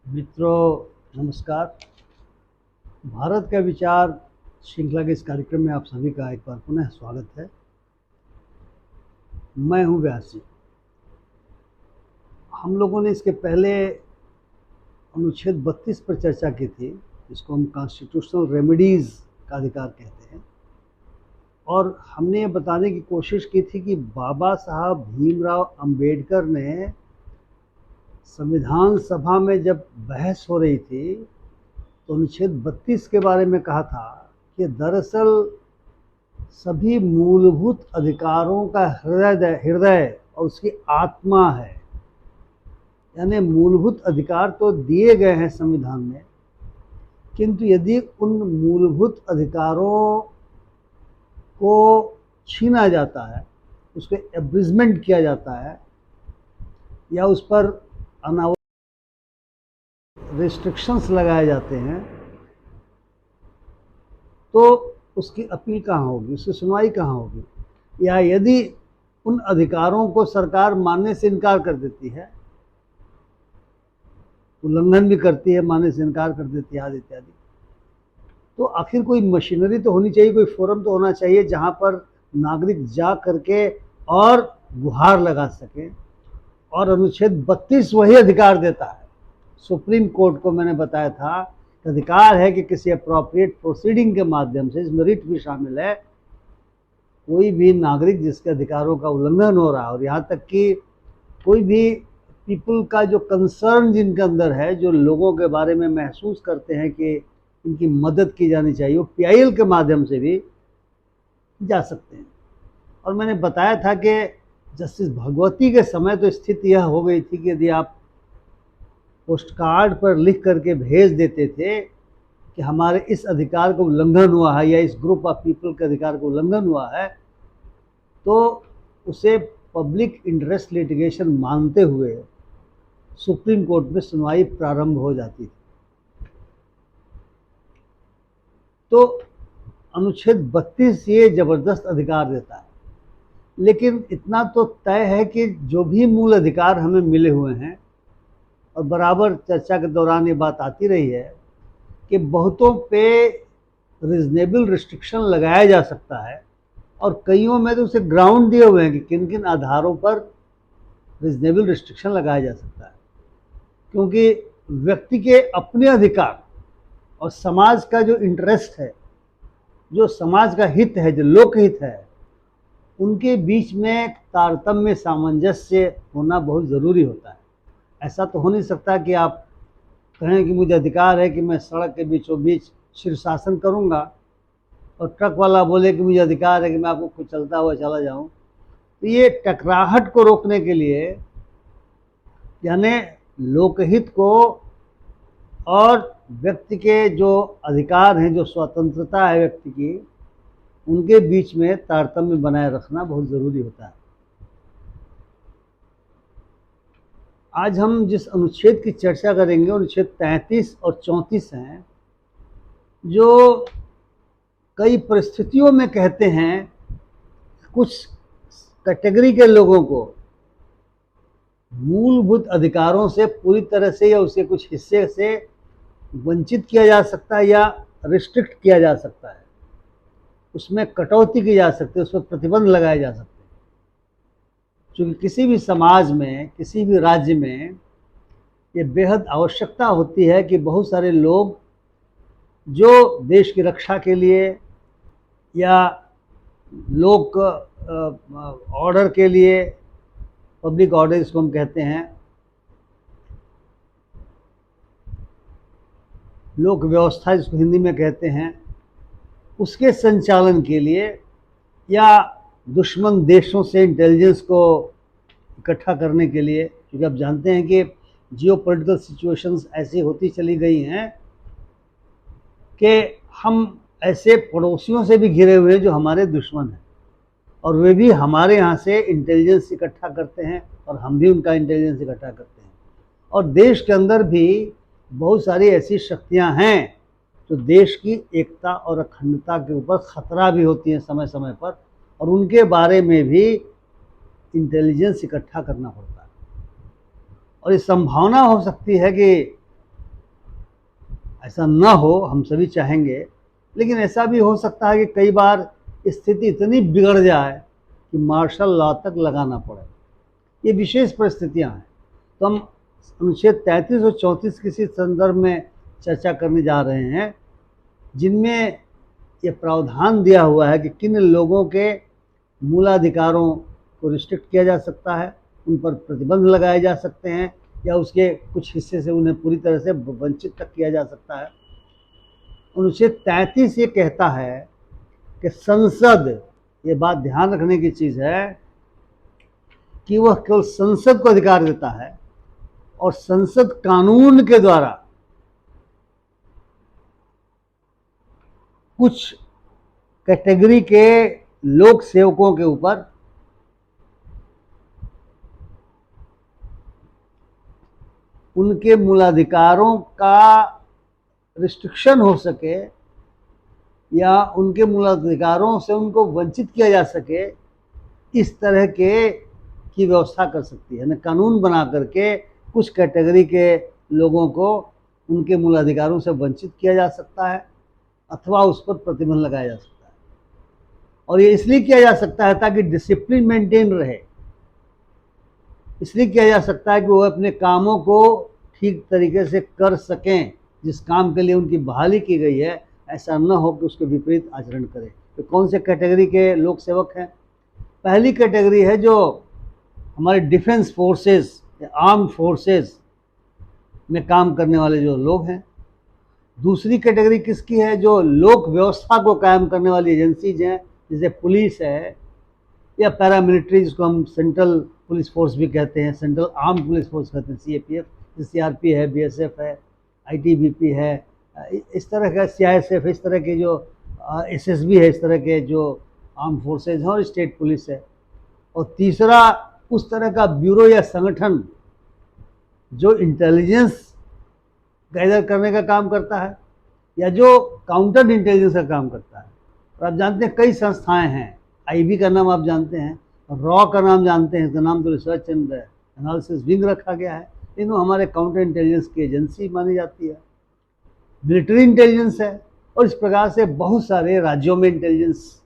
मित्रों नमस्कार। भारत का विचार श्रृंखला के इस कार्यक्रम में आप सभी का एक बार पुनः स्वागत है। मैं हूं व्यास जी। हम लोगों ने इसके पहले अनुच्छेद 32 पर चर्चा की थी, जिसको हम कॉन्स्टिट्यूशनल रेमेडीज़ का अधिकार कहते हैं, और हमने ये बताने की कोशिश की थी कि बाबा साहब भीमराव अंबेडकर ने संविधान सभा में जब बहस हो रही थी तो अनुच्छेद 32 के बारे में कहा था कि दरअसल सभी मूलभूत अधिकारों का हृदय और उसकी आत्मा है। यानी मूलभूत अधिकार तो दिए गए हैं संविधान में, किंतु यदि उन मूलभूत अधिकारों को छीना जाता है, उसके एब्रिजमेंट किया जाता है या उस पर रिस्ट्रिक्शंस लगाए जाते हैं, तो उसकी अपील कहाँ होगी, उसकी सुनवाई कहाँ होगी? या यदि उन अधिकारों को सरकार मानने से इनकार कर देती है, उल्लंघन भी करती है, मानने से इनकार कर देती है आदि इत्यादि, तो आखिर कोई मशीनरी तो होनी चाहिए, कोई फोरम तो होना चाहिए जहां पर नागरिक जा करके और गुहार लगा सके। और अनुच्छेद 32 वही अधिकार देता है। सुप्रीम कोर्ट को मैंने बताया था कि अधिकार है कि किसी अप्रोप्रिएट प्रोसीडिंग के माध्यम से, इसमें रिट भी शामिल है, कोई भी नागरिक जिसके अधिकारों का उल्लंघन हो रहा है, और यहाँ तक कि कोई भी पीपल का जो कंसर्न जिनके अंदर है, जो लोगों के बारे में महसूस करते हैं कि इनकी मदद की जानी चाहिए, वो पीआईएल के माध्यम से भी जा सकते हैं। और मैंने बताया था कि जस्टिस भगवती के समय तो स्थिति यह हो गई थी कि यदि आप पोस्ट कार्ड पर लिख करके भेज देते थे कि हमारे इस अधिकार का उल्लंघन हुआ है या इस ग्रुप ऑफ पीपल के अधिकार का उल्लंघन हुआ है, तो उसे पब्लिक इंटरेस्ट लिटिगेशन मानते हुए सुप्रीम कोर्ट में सुनवाई प्रारंभ हो जाती थी। तो अनुच्छेद 32 ये जबरदस्त अधिकार देता है। लेकिन इतना तो तय है कि जो भी मूल अधिकार हमें मिले हुए हैं, और बराबर चर्चा के दौरान ये बात आती रही है कि बहुतों पे रीजनेबल रिस्ट्रिक्शन लगाया जा सकता है, और कईयों में तो उसे ग्राउंड दिए हुए हैं कि किन किन आधारों पर रीजनेबल रिस्ट्रिक्शन लगाया जा सकता है। क्योंकि व्यक्ति के अपने अधिकार और समाज का जो इंटरेस्ट है, जो समाज का हित है, जो लोकहित है, उनके बीच में तारतम्य सामंजस्य होना बहुत ज़रूरी होता है। ऐसा तो हो नहीं सकता कि आप कहें कि मुझे अधिकार है कि मैं सड़क के बीचों बीच शीर्षासन करूंगा, और ट्रक वाला बोले कि मुझे अधिकार है कि मैं आपको खुद चलता हुआ चला जाऊं। तो ये टकराहट को रोकने के लिए, यानी लोकहित को और व्यक्ति के जो अधिकार हैं, जो स्वतंत्रता है व्यक्ति की, उनके बीच में तारतम्य बनाए रखना बहुत ज़रूरी होता है। आज हम जिस अनुच्छेद की चर्चा करेंगे, अनुच्छेद 33 और 34 हैं, जो कई परिस्थितियों में कहते हैं कुछ कैटेगरी के लोगों को मूलभूत अधिकारों से पूरी तरह से या उसके कुछ हिस्से से वंचित किया जा सकता है या रिस्ट्रिक्ट किया जा सकता है, उसमें कटौती की जा सकती है, उसमें प्रतिबंध लगाए जा सकते हैं। क्योंकि किसी भी समाज में, किसी भी राज्य में ये बेहद आवश्यकता होती है कि बहुत सारे लोग जो देश की रक्षा के लिए या लोक ऑर्डर के लिए, पब्लिक ऑर्डर जिसको हम कहते हैं, लोक व्यवस्था जिसको हिंदी में कहते हैं, उसके संचालन के लिए, या दुश्मन देशों से इंटेलिजेंस को इकट्ठा करने के लिए, क्योंकि आप जानते हैं कि जियो पॉलिटिकल सिचुएशंस ऐसी होती चली गई हैं कि हम ऐसे पड़ोसियों से भी घिरे हुए हैं जो हमारे दुश्मन हैं, और वे भी हमारे यहाँ से इंटेलिजेंस इकट्ठा करते हैं और हम भी उनका इंटेलिजेंस इकट्ठा करते हैं। और देश के अंदर भी बहुत सारी ऐसी शक्तियाँ हैं जो देश की एकता और अखंडता के ऊपर खतरा भी होती हैं समय समय पर, और उनके बारे में भी इंटेलिजेंस इकट्ठा करना पड़ता है। और ये संभावना हो सकती है कि ऐसा ना हो, हम सभी चाहेंगे, लेकिन ऐसा भी हो सकता है कि कई बार स्थिति इतनी बिगड़ जाए कि मार्शल लॉ तक लगाना पड़े। ये विशेष परिस्थितियां हैं। तो हम अनुच्छेद 33 और 34 किसी संदर्भ में चर्चा करने जा रहे हैं, जिनमें ये प्रावधान दिया हुआ है कि किन लोगों के मूलाधिकारों को रिस्ट्रिक्ट किया जा सकता है, उन पर प्रतिबंध लगाए जा सकते हैं, या उसके कुछ हिस्से से उन्हें पूरी तरह से वंचित तक किया जा सकता है। अनुच्छेद 33 ये कहता है कि संसद, ये बात ध्यान रखने की चीज़ है कि वह केवल संसद को अधिकार देता है, और संसद कानून के द्वारा कुछ कैटेगरी के लोक सेवकों के ऊपर उनके मूलाधिकारों का रिस्ट्रिक्शन हो सके या उनके मूलाधिकारों से उनको वंचित किया जा सके, इस तरह के की व्यवस्था कर सकती है। कानून बना करके कुछ कैटेगरी के लोगों को उनके मूलाधिकारों से वंचित किया जा सकता है अथवा उस पर प्रतिबंध लगाया जा सकता है। और ये इसलिए किया जा सकता है ताकि डिसिप्लिन मेंटेन रहे, इसलिए किया जा सकता है कि वो अपने कामों को ठीक तरीके से कर सकें, जिस काम के लिए उनकी बहाली की गई है ऐसा न हो कि उसके विपरीत आचरण करें। तो कौन से कैटेगरी के लोक सेवक हैं? पहली कैटेगरी है जो हमारे डिफेंस फोर्सेस या आर्म फोर्सेस में काम करने वाले जो लोग हैं। दूसरी कैटेगरी किसकी है? जो लोक व्यवस्था को कायम करने वाली एजेंसीज हैं, जैसे पुलिस है या पैरामिलिट्री, जिसको हम सेंट्रल पुलिस फोर्स भी कहते हैं, सेंट्रल आर्म पुलिस फोर्स कहते हैं, CAPF, CRP है, BSF है, ITBP है, इस तरह का CISF, इस तरह के जो SSB है, इस तरह के जो आर्म फोर्सेज हैं, और स्टेट पुलिस है। और तीसरा उस तरह का ब्यूरो या संगठन जो इंटेलिजेंस गैदर करने का काम करता है या जो काउंटर इंटेलिजेंस का काम करता है। और आप जानते हैं कई संस्थाएं हैं, IB का नाम आप जानते हैं, रॉ का नाम जानते हैं, इसका नाम तो रिसर्च एंड एनालिसिस विंग रखा गया है, लेकिन वो हमारे काउंटर इंटेलिजेंस की एजेंसी मानी जाती है। मिलिट्री इंटेलिजेंस है, और इस प्रकार से बहुत सारे राज्यों में इंटेलिजेंस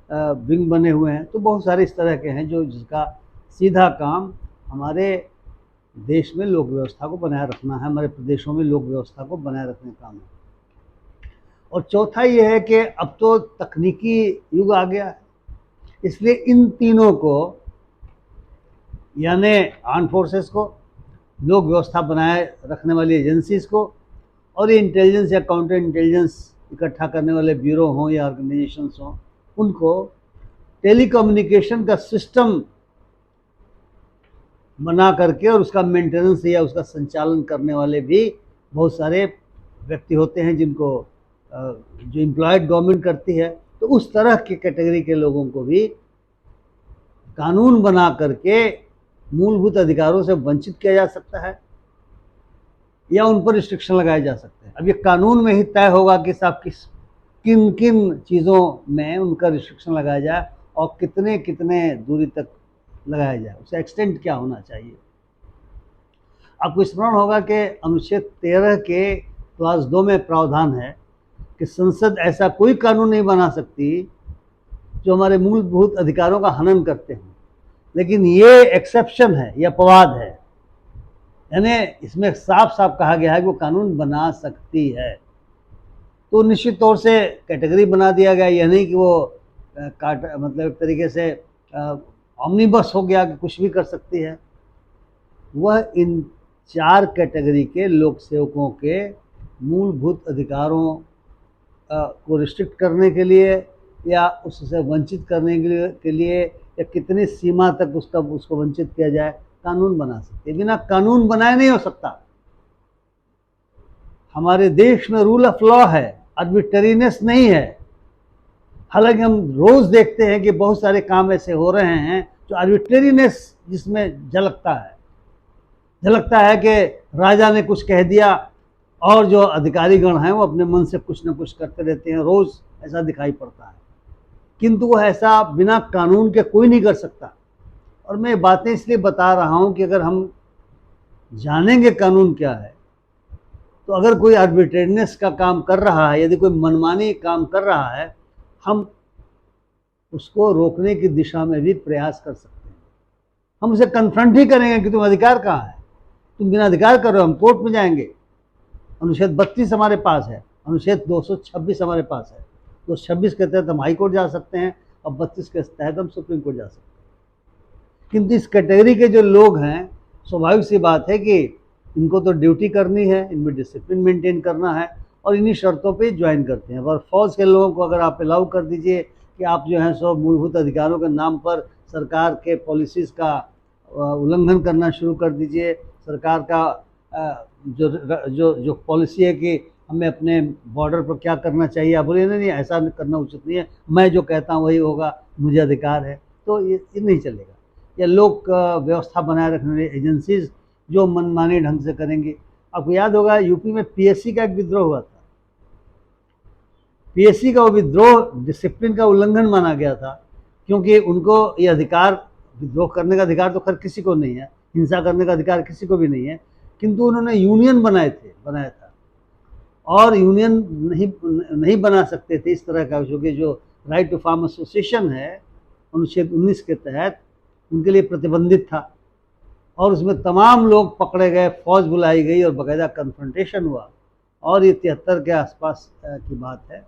विंग बने हुए हैं। तो बहुत सारे इस तरह के हैं जो जिसका सीधा काम हमारे देश में लोक व्यवस्था को बनाए रखना है, हमारे प्रदेशों में लोक व्यवस्था को बनाए रखने का काम है। और चौथा ये है कि अब तो तकनीकी युग आ गया है, इसलिए इन तीनों को, यानी आर्म फोर्सेस को, लोक व्यवस्था बनाए रखने वाली एजेंसीज को, और ये इंटेलिजेंस या काउंटर इंटेलिजेंस इकट्ठा करने वाले ब्यूरो हों या ऑर्गेनाइजेशंस हों, उनको टेलीकम्युनिकेशन का सिस्टम बना करके और उसका मेंटेनेंस या उसका संचालन करने वाले भी बहुत सारे व्यक्ति होते हैं, जिनको जो एम्प्लॉयड गवर्नमेंट करती है। तो उस तरह की कैटेगरी के लोगों को भी कानून बना करके मूलभूत अधिकारों से वंचित किया जा सकता है या उन पर रिस्ट्रिक्शन लगाए जा सकते हैं। अब ये कानून में ही तय होगा कि साहब किन किन चीज़ों में उनका रिस्ट्रिक्शन लगाया जाए और कितने कितने दूरी तक लगाया जाए, उसका एक्सटेंट क्या होना चाहिए। आपको स्मरण होगा कि अनुच्छेद 13 के क्लास 2 में प्रावधान है कि संसद ऐसा कोई कानून नहीं बना सकती जो हमारे मूलभूत अधिकारों का हनन करते हों, लेकिन ये एक्सेप्शन है, यह अपवाद है, यानी इसमें साफ साफ कहा गया है कि वो कानून बना सकती है। तो निश्चित तौर से कैटेगरी बना दिया गया, यह नहीं कि वो मतलब एक तरीके से ऑमनीबस हो गया कि कुछ भी कर सकती है। वह इन 4 कैटेगरी के लोक सेवकों के मूलभूत अधिकारों को रिस्ट्रिक्ट करने के लिए या उससे वंचित करने के लिए या कितनी सीमा तक उसको वंचित किया जाए, कानून बना सकते। बिना कानून बनाए नहीं हो सकता। हमारे देश में रूल ऑफ लॉ है, आर्बिट्रेरीनेस नहीं है। हालांकि हम रोज देखते हैं कि बहुत सारे काम ऐसे हो रहे हैं जो आर्बिट्रेरीनेस जिसमें झलकता है कि राजा ने कुछ कह दिया और जो अधिकारीगण हैं वो अपने मन से कुछ न कुछ करते रहते हैं, रोज ऐसा दिखाई पड़ता है। किंतु वह ऐसा बिना कानून के कोई नहीं कर सकता। और मैं बातें इसलिए बता रहा हूं कि अगर हम जानेंगे कानून क्या है तो अगर कोई आर्बिट्रेरनेस का काम कर रहा है, यदि कोई मनमानी काम कर रहा है, हम उसको रोकने की दिशा में भी प्रयास कर सकते हैं। हम उसे कन्फ्रंट ही करेंगे कि तुम अधिकार कहाँ है, तुम बिना अधिकार कर रहे हो, हम कोर्ट में जाएंगे। अनुच्छेद 32 हमारे पास है, अनुच्छेद 226 हमारे पास है। 226 के तहत हम हाई कोर्ट जा सकते हैं और 32 के तहत हम सुप्रीम कोर्ट जा सकते हैं। किंतु इस कैटेगरी के जो लोग हैं, स्वाभाविक सी बात है कि इनको तो ड्यूटी करनी है, इनमें डिसिप्लिन मेंटेन करना है और इन्हीं शर्तों पे ज्वाइन करते हैं। और फौज के लोगों को अगर आप अलाउ कर दीजिए कि आप जो हैं सो मूलभूत अधिकारों के नाम पर सरकार के पॉलिसीज़ का उल्लंघन करना शुरू कर दीजिए, सरकार का जो जो जो पॉलिसी है कि हमें अपने बॉर्डर पर क्या करना चाहिए, आप बोले नहीं ऐसा करना उचित नहीं है, मैं जो कहता हूँ वही होगा, मुझे अधिकार है, तो ये नहीं चलेगा। या लोक व्यवस्था बनाए रखने वाली एजेंसीज जो मनमाने ढंग से करेंगे। आपको याद होगा यूपी में पीएससी का एक विद्रोह हुआ था। पीएससी का वो विद्रोह डिसिप्लिन का उल्लंघन माना गया था, क्योंकि उनको ये अधिकार, विद्रोह करने का अधिकार तो खैर किसी को नहीं है, हिंसा करने का अधिकार किसी को भी नहीं है, किंतु उन्होंने यूनियन बनाया था और यूनियन नहीं बना सकते थे इस तरह का, क्योंकि जो राइट टू फार्म एसोसिएशन है अनुच्छेद 19 के तहत उनके लिए प्रतिबंधित था। और उसमें तमाम लोग पकड़े गए, फौज बुलाई गई और बाकायदा कन्फ्रंटेशन हुआ। और ये 73 के आसपास की बात है।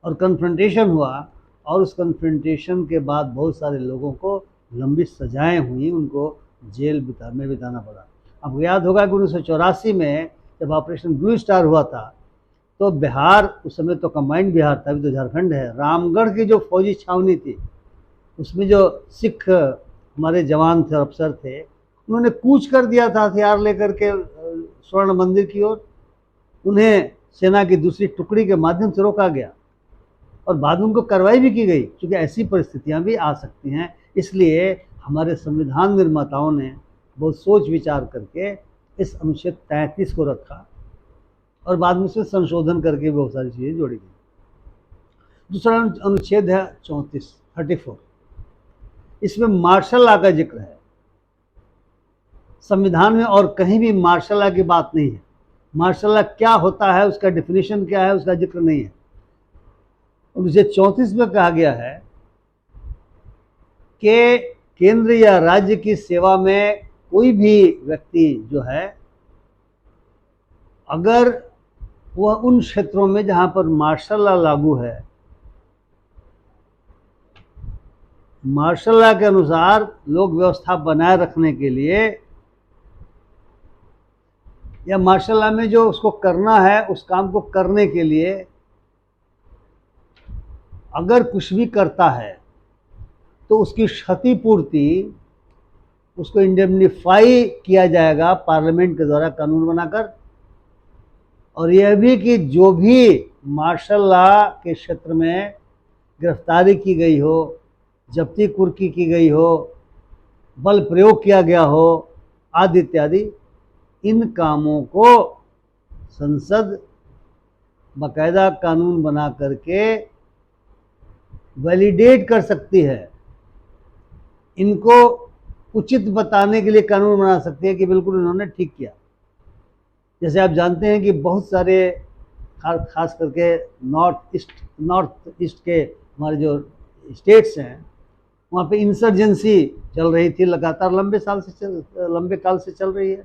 और कन्फ्रंटेशन हुआ और उस कन्फ्रंटेशन के बाद बहुत सारे लोगों को लंबी सजाएं हुई, उनको जेल में बिताना पड़ा। आपको याद होगा कि 1984 में जब ऑपरेशन ब्लू स्टार हुआ था तो बिहार, उस समय तो कंबाइंड बिहार था, अभी तो झारखंड है, रामगढ़ की जो फौजी छावनी थी उसमें जो सिख हमारे जवान थे, अफसर थे, उन्होंने कूच कर दिया था हथियार लेकर के स्वर्ण मंदिर की ओर। उन्हें सेना की दूसरी टुकड़ी के माध्यम से रोका गया और बाद में उनको कार्रवाई भी की गई, क्योंकि ऐसी परिस्थितियां भी आ सकती हैं। इसलिए हमारे संविधान निर्माताओं ने बहुत सोच विचार करके इस अनुच्छेद 33 को रखा और बाद में उसे संशोधन करके बहुत सारी चीज़ें जोड़ी गई। दूसरा अनुच्छेद है 34। इसमें मार्शल लॉ का जिक्र है। संविधान में और कहीं भी मार्शल लॉ की बात नहीं है। मार्शल लॉ क्या होता है, उसका डेफिनेशन क्या है, उसका जिक्र नहीं है। अनुच्छेद 34 में कहा गया है कि केंद्र या राज्य की सेवा में कोई भी व्यक्ति जो है, अगर वह उन क्षेत्रों में जहां पर मार्शल लॉ लागू है, मार्शल लॉ के अनुसार लोक व्यवस्था बनाए रखने के लिए या मार्शल लॉ में जो उसको करना है उस काम को करने के लिए अगर कुछ भी करता है तो उसकी क्षतिपूर्ति, उसको इंडेमनिफाई किया जाएगा पार्लियामेंट के द्वारा कानून बनाकर। और यह भी कि जो भी मार्शल लॉ के क्षेत्र में गिरफ्तारी की गई हो, जब्ती कुर्की की गई हो, बल प्रयोग किया गया हो आदि इत्यादि, इन कामों को संसद बाकायदा कानून बना करके वैलिडेट कर सकती है। इनको उचित बताने के लिए कानून बना सकती है कि बिल्कुल इन्होंने ठीक किया। जैसे आप जानते हैं कि बहुत सारे खास करके नॉर्थ ईस्ट के हमारे जो स्टेट्स हैं, वहाँ पे इंसर्जेंसी चल रही थी, लगातार लंबे काल से चल रही है।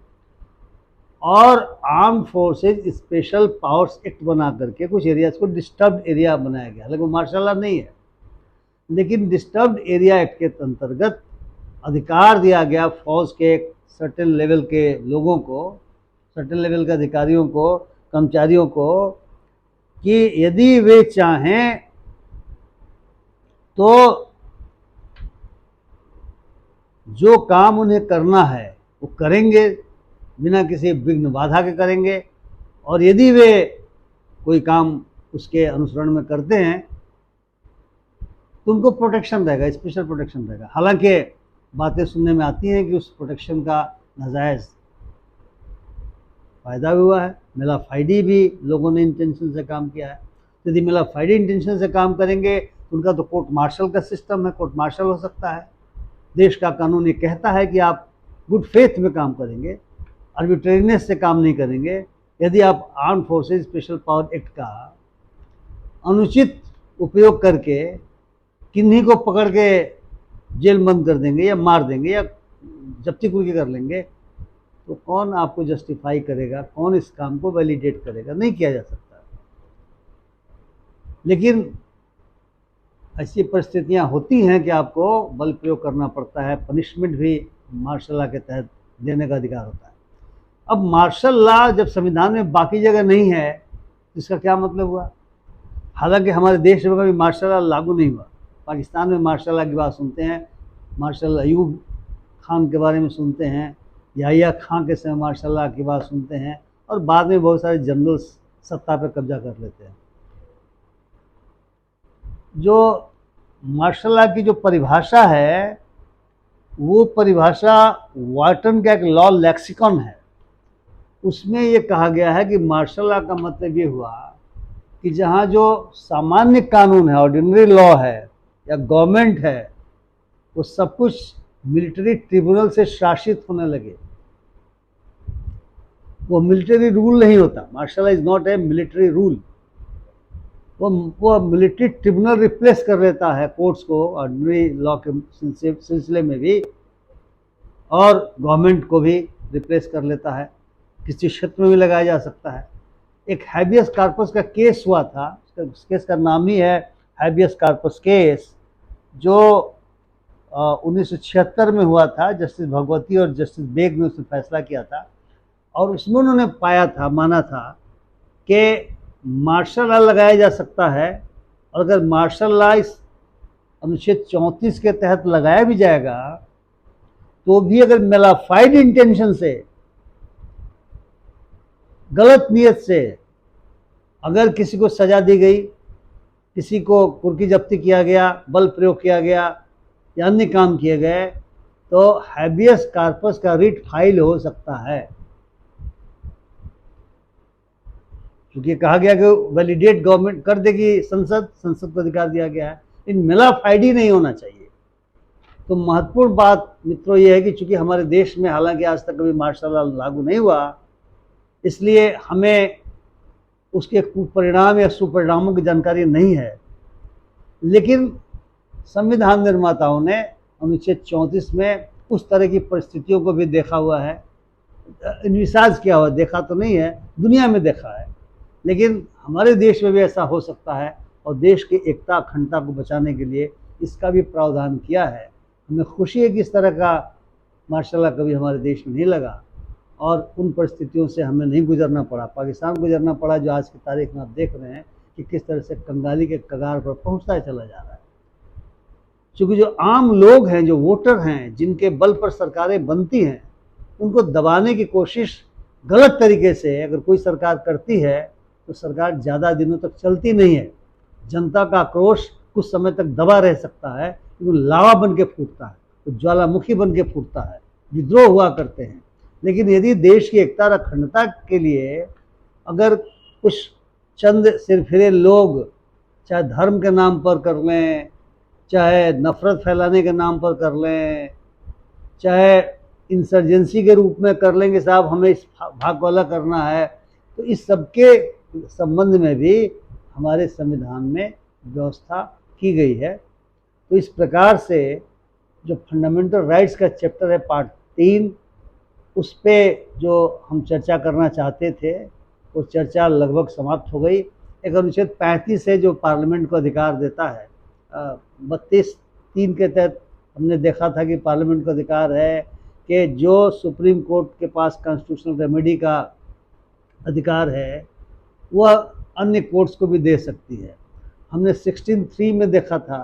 और arm forces special powers act बना करके कुछ एरियाज को डिस्टर्ब्ड एरिया बनाया गया। हालांकि मार्शल लॉ नहीं है, लेकिन डिस्टर्ब्ड एरिया एक्ट के अंतर्गत अधिकार दिया गया फौज के एक सर्टेन लेवल के लोगों को, सर्टेन लेवल के अधिकारियों को, कर्मचारियों को, कि यदि वे चाहें तो जो काम उन्हें करना है वो करेंगे, बिना किसी विघ्न बाधा के करेंगे। और यदि वे कोई काम उसके अनुसरण में करते हैं तो उनको प्रोटेक्शन रहेगा, स्पेशल प्रोटेक्शन रहेगा। हालांकि बातें सुनने में आती हैं कि उस प्रोटेक्शन का नाजायज़ फ़ायदा भी हुआ है। मिलाफाइडी भी लोगों ने इंटेंशन से काम किया है। यदि मिलाफाइडी इंटेंशन से काम करेंगे तो उनका तो कोर्ट मार्शल का सिस्टम है, कोर्ट मार्शल हो सकता है। देश का कानून ये कहता है कि आप गुड फेथ में काम करेंगे, आर्बिट्रेरीनेस से काम नहीं करेंगे, यदि आप arm forces special power act का अनुचित उपयोग करके किन्हीं को पकड़ के जेल बंद कर देंगे या मार देंगे या जब्ती कुर्की कर लेंगे, तो कौन आपको जस्टिफाई करेगा, कौन इस काम को वैलिडेट करेगा? नहीं किया जा सकता। लेकिन ऐसी परिस्थितियां होती हैं कि आपको बल प्रयोग करना पड़ता है, पनिशमेंट भी मार्शल लॉ के तहत देने का अधिकार होता है। अब मार्शल लॉ जब संविधान में बाकी जगह नहीं है, तो इसका क्या मतलब हुआ? हालांकि हमारे देश में कभी मार्शल लॉ लागू नहीं हुआ। पाकिस्तान में मार्शल लॉ की बात सुनते हैं, मार्शल अयूब खान के बारे में सुनते हैं, याहिया खान के समय मार्शल लॉ की बात सुनते हैं, और बाद में बहुत सारे जनरल सत्ता पर कब्जा कर लेते हैं। जो मार्शल लॉ की जो परिभाषा है, वो परिभाषा वाटन का एक लॉ लेक्सिकॉन है। उसमें ये कहा गया है कि मार्शल लॉ का मतलब ये हुआ कि जहाँ जो सामान्य कानून है, ऑर्डिनरी लॉ है या गवर्नमेंट है, वो सब कुछ मिलिट्री ट्रिब्यूनल से शासित होने लगे। वो मिलिट्री रूल नहीं होता। Martial law is not a military rule. वो मिलिट्री ट्रिब्यूनल रिप्लेस कर लेता है कोर्ट्स को ऑर्डिनरी लॉ के सिलसिले में भी, और गवर्नमेंट को भी रिप्लेस कर लेता है। किसी क्षेत्र में भी लगाया जा सकता है। एक हैबियस कार्पस का केस हुआ था, उस केस का नाम ही है हैबियस कार्पस केस, जो 1976 में हुआ था। जस्टिस भगवती और जस्टिस बेग ने उसमें फैसला किया था, और उसमें उन्होंने पाया था, माना था कि मार्शल लॉ लगाया जा सकता है, और अगर मार्शल लॉ इस अनुच्छेद 34 के तहत लगाया भी जाएगा, तो भी अगर मेलाफाइड इंटेंशन से, गलत नीयत से अगर किसी को सजा दी गई, किसी को कुर्की जब्ती किया गया, बल प्रयोग किया गया या अन्य काम किए गए, तो हैबियस कार्पस का रिट फाइल हो सकता है। क्योंकि कहा गया कि वैलिडेट गवर्नमेंट कर देगी संसद को अधिकार दिया गया है, इन मेलाफाइडी नहीं होना चाहिए। तो महत्वपूर्ण बात मित्रों ये है कि चूंकि हमारे देश में हालांकि आज तक कभी मार्शल लॉ लागू नहीं हुआ, इसलिए हमें उसके कुपरिणाम या सुपरिणामों की जानकारी नहीं है। लेकिन संविधान निर्माताओं ने अनुच्छेद 34 में उस तरह की परिस्थितियों को भी देखा हुआ है, इन्विसाज किया हुआ, देखा तो नहीं है, दुनिया में देखा है, लेकिन हमारे देश में भी ऐसा हो सकता है, और देश की एकता अखंडता को बचाने के लिए इसका भी प्रावधान किया है। हमें खुशी है कि इस तरह का मार्शल लॉ कभी हमारे देश में नहीं लगा, और उन परिस्थितियों से हमें नहीं गुजरना पड़ा। पाकिस्तान गुजरना पड़ा, जो आज की तारीख में आप देख रहे हैं कि किस तरह से कंगाली के कगार पर पहुंचता चला जा रहा है। क्योंकि जो आम लोग हैं, जो वोटर हैं, जिनके बल पर सरकारें बनती हैं, उनको दबाने की कोशिश गलत तरीके से अगर कोई सरकार करती है, तो सरकार ज़्यादा दिनों तक चलती नहीं है। जनता का आक्रोश कुछ समय तक दबा रह सकता है, क्योंकि लावा बन के फूटता है, तो ज्वालामुखी बन के फूटता है, विद्रोह हुआ करते हैं। लेकिन यदि देश की एकता और अखंडता के लिए अगर कुछ चंद सिरफिरे लोग, चाहे धर्म के नाम पर कर लें, चाहे नफरत फैलाने के नाम पर कर लें, चाहे इंसर्जेंसी के रूप में कर लेंगे, साहब हमें इस भाग वाला करना है, तो इस सब के संबंध में भी हमारे संविधान में व्यवस्था की गई है। तो इस प्रकार से जो फंडामेंटल राइट्स का चैप्टर है पार्ट 3, उस पे जो हम चर्चा करना चाहते थे, वो चर्चा लगभग समाप्त हो गई। एक अनुच्छेद 35 है जो पार्लियामेंट को अधिकार देता है। 32(3) के तहत हमने देखा था कि पार्लियामेंट को अधिकार है कि जो सुप्रीम कोर्ट के पास कॉन्स्टिट्यूशनल रेमेडी का अधिकार है, वह अन्य कोर्ट्स को भी दे सकती है। हमने 16(3) में देखा था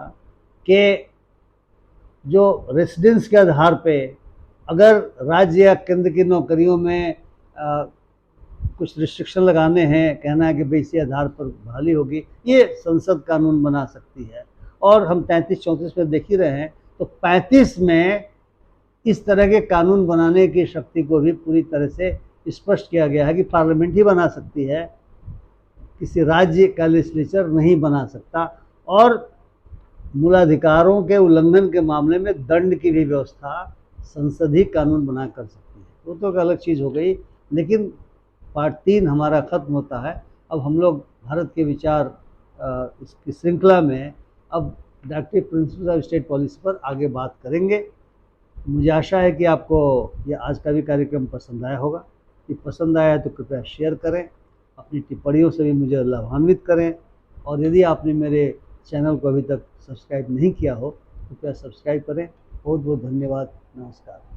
कि जो रेसिडेंस के आधार पे अगर राज्य या केंद्र की नौकरियों में कुछ रिस्ट्रिक्शन लगाने हैं, कहना है कि भाई इसी आधार पर बहाली होगी, ये संसद कानून बना सकती है। और हम 33-34 में देख ही रहे हैं, तो 35 में इस तरह के कानून बनाने की शक्ति को भी पूरी तरह से स्पष्ट किया गया है कि पार्लियामेंट ही बना सकती है, किसी राज्य का लेजिस्लेचर नहीं बना सकता। और मूलाधिकारों के उल्लंघन के मामले में दंड की भी व्यवस्था संसद ही कानून बना कर सकती है। वो तो एक अलग चीज़ हो गई। लेकिन पार्ट 3 हमारा ख़त्म होता है। अब हम लोग भारत के विचार इसकी श्रृंखला में अब directive principles of state policy पर आगे बात करेंगे। मुझे आशा है कि आपको ये आज का भी कार्यक्रम पसंद आया होगा। कि पसंद आया तो कृपया शेयर करें, अपनी टिप्पणियों से भी मुझे लाभान्वित करें, और यदि आपने मेरे चैनल को अभी तक सब्सक्राइब नहीं किया हो, कृपया सब्सक्राइब करें। बहुत बहुत धन्यवाद। नमस्कार।